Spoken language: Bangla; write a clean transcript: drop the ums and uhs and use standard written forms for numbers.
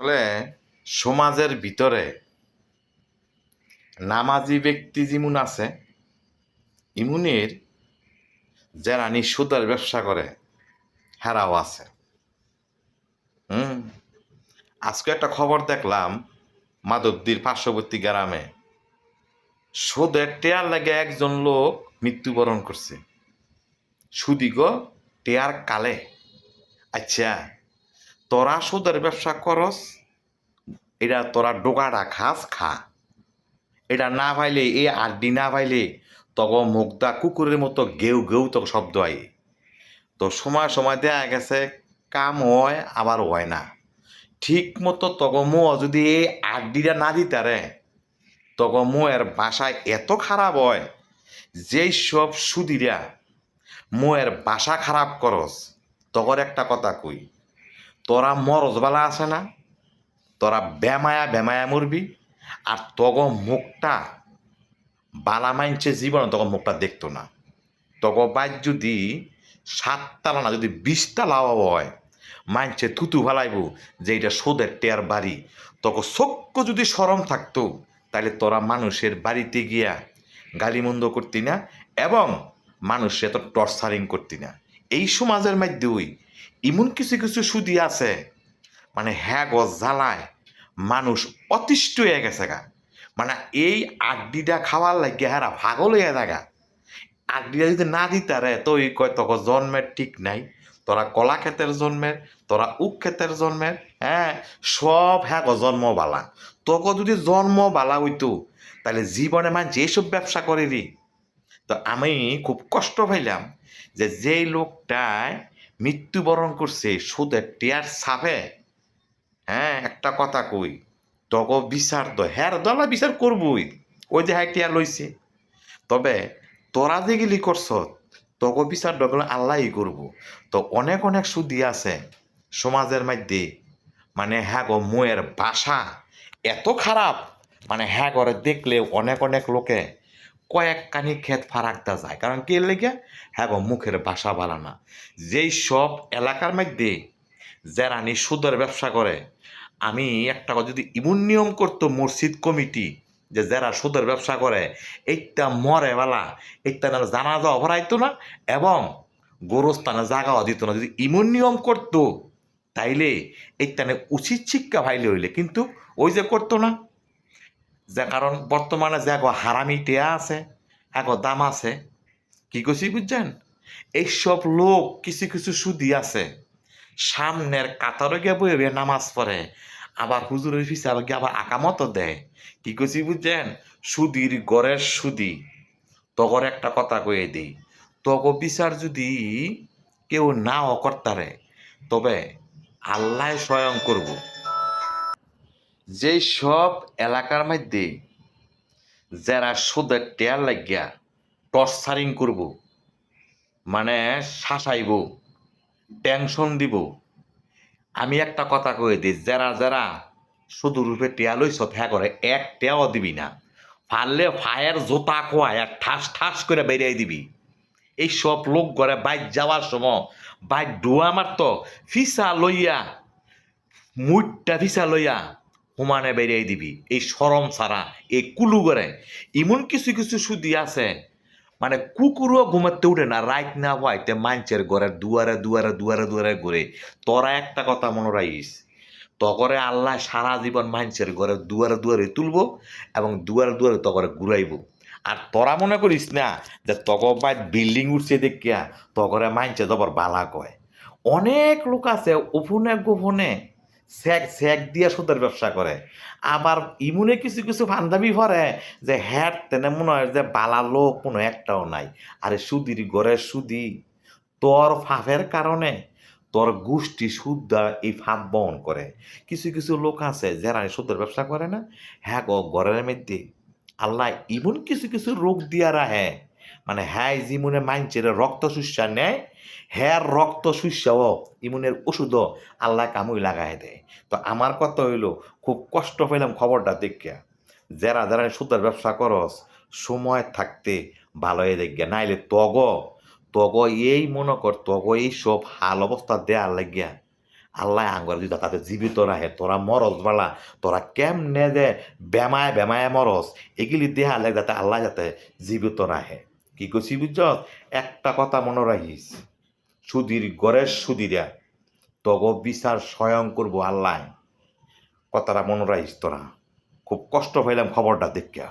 আসলে সমাজের ভিতরে নামাজি ব্যক্তি যেমন আছে ইমুনের যারা সুদের ব্যবসা করে হেরাও আছে। হুম। আজকে একটা খবর দেখলাম, মাধবদীর পার্শ্ববর্তী গ্রামে সুদের টেয়ার লাগে একজন লোক মৃত্যুবরণ করছে। সুদিগ টেয়ার কালে। আচ্ছা, তোরা সুদের ব্যবসা করস, এটা তোরা ডোকাটা খাস খা, এটা না পাইলে এই আড্ডি না পাইলে তগ মুগদা কুকুরের মতো গেউ গেউ তো শব্দ আই। তো সময় সময় দেখা গেছে কাম হয় আবার হয় না ঠিক মতো। তগ মো যদি এই আড্ডিটা না দিতারে তগ মো এর বাসায় এত খারাপ হয়, যেই সব সুদিরা মো এর বাসা খারাপ করস। তগর একটা কথা কই, তোরা মরজবালা আছে না, তোরা বেমায়া বেমায়া মরবি। আর তগ মুখটা বালা মাইনছে জীবন তখন মুখটা দেখতো না। তখন বাইর যদি 7 তালা না যদি 20 তালাও হয়, মাইনছে থুতু ফালাইব যে এটা সোদের টেয়ার বাড়ি। তখন চক্ষ যদি সরম থাকতো তাহলে তোরা মানুষের বাড়িতে গিয়া গালিমন্দ করতি না এবং মানুষে এত টর্চারিং করতি না। এই সমাজের মধ্যেই এমন কিছু কিছু সুদি আছে, মানে হ্যাঁ গজ জ্বালায় মানুষ অতিষ্ঠ হয়ে গেছে গা। মানে এই আড্ডিটা খাওয়ার লাগে হ্যাঁ পাগল হয়ে থাকা। আড্ডিটা যদি না দিতারে তো এই কয় তখন জন্মের ঠিক নাই, তোরা কলা ক্ষেতের জন্মের, তোরা উক ক্ষেতের জন্মের, হ্যাঁ সব হ্যাঁ জন্ম বালা। তোকে যদি জন্ম বালা হইতো তাহলে জীবনে মানে যেসব ব্যবসা করেরি। তো আমি খুব কষ্ট পাইলাম যে যেই লোকটায় মৃত্যুবরণ করছে সুদের টেয়ার ছাপে। হ্যাঁ একটা কথা কই, তগ বিচার দ হ্যার দলা বিচার করবই, ওই যে হ্যাঁ টিয়া লইছে। তবে তোরা যে গেলি করছ তগ বিচার ডগল আল্লাহই করব। তো অনেক অনেক সুদি আছে সমাজের মধ্যে, মানে হ্যাঁ গো মুয়ের ভাষা এত খারাপ, মানে হ্যাঁ করে দেখলে অনেক অনেক লোকে কয়েক কানি ক্ষেত ফারাকতে যায়। কারণ কে লেগে হ্যাঁ গো মুখের ভাষা ভালো না। যেই সব এলাকার মধ্যে যারা সুদের ব্যবসা করে, আমি একটা কথা যদি ইমন নিয়ম করতো মসজিদ কমিটি যে যারা সুদের ব্যবসা করে এইটা মরে বেলা এইটা না জানাজা অপরাইতো না এবং গোরস্থানে জাগাও দিত না, যদি ইমন নিয়ম করতো তাইলে এইটানে উচিত শিক্ষা ভাইলে হইলে, কিন্তু ওই যে করতো না। যে কারণ বর্তমানে যে আগো হারামি টেয়া আছে, আগো দাম আছে। কি কইছি বুঝছেন? এইসব লোক কিছু কিছু সুদি আছে সামনের কাতারে গিয়ে বইবে নামাজ পড়ে, আবার হুজুরের পিছনে গিয়ে আবার আকামতো দেয়। কি কইছি বুঝছেন? সুদির গড়ের সুদি। তগর একটা কথা কয়ে দিই, তগ বিচার যদি কেউ নাও কর্তারে তবে আল্লাহ স্বয়ং করব। যেই সব এলাকার মধ্যে যারা সুদের টেয়ার লাগিয়া টর্চারিং করব, মানে শাসাইব, টেনশন দিব, আমি একটা কথা কয়ে দিই, যারা যারা শুধু রূপে টেয়া লইছ হ্যাঁ করে এক টেয়াও দিবি না, পারলে ফায়ের জোতা খোয়ায় ঠাস ঠাস করে বেরিয়ে দিবি। এই সব লোক ঘরে বাইক যাওয়ার সময় বাইক ডুয়া মারতো ফিসা লইয়া, মুটটা ফিসা লইয়া হুমানে বেরিয়ে দিবি। এই সরম ছাড়া এই কুলু করে এমন কিছু কিছু সুদি আছে, মানে কুকুরও ঘুমাতে উঠে না রাইট না হইতে মাঞ্চের ঘরে দুয়ারে দুয়ারে দুয়ারে দুয়ারে ঘুরে। তোরা একটা কথা মনে রাখিস, তগরে আল্লাহ সারা জীবন মাঞ্চের ঘরে দুয়ারে দুয়ারে তুলবো এবং দুয়ারে দুয়ারে তগরে ঘুরাইব। আর তোরা মনে করিস না যে তগ বাই বিল্ডিং উঠছে দেখিয়া তগরে মাঞ্চে জবর বালা কয়। অনেক লোক আছে ওপনে গোপনে স্যাক স্যাক দিয়া সুদের ব্যবসা করে। আবার ইমুনে কিছু কিছু বান্ধবী ভরে যে হ্যাঁ তেনে মনে হয় যে বালা লোক কোনো একটাও নাই। আরে সুদির ঘরের সুদি, তোর ফাফের কারণে তোর গোষ্ঠী সুদা এই ফাঁদ বহন করে। কিছু কিছু লোক আছে যারা সুদের ব্যবসা করে না, হ্যাঁ গো ঘরের মধ্যে আল্লাহ ইমন কিছু কিছু রোগ দিয়া রাহে, মানে হ্যাঁ যেমনে মাইনছের রক্ত শুষা নেয়, হ্যাঁ রক্ত শুষাও ইমনের ওষুধও আল্লাহ কামুই লাগাই দেয়। তো আমার কথা হইলো খুব কষ্ট পেলাম খবরটা দেখিয়া, যারা যারা সুদের ব্যবসা করস সময় থাকতে ভালো হয়ে দেখিয়া, নাইলে তগ তগ এই মনে কর তগ এই সব হাল অবস্থা দেয়ার লাগিয়া আল্লাহ আঙ্গর যদি তাদের জীবিত রাহে তোরা মরস বালা তোরা কেমনে যে বেমায় বেমায় মরস এগুলি দেহা লাগে যাতে আল্লাহ যাতে জীবিত রাহে কি করছি বুঝছ একটা কথা মনে রাখিস সুদীর গড়ের সুদীরা তব বিচার স্বয়ং করবো আল্লাহ কথাটা মনে রাখিস তোরা খুব কষ্ট পাইলাম খবরটা দেখা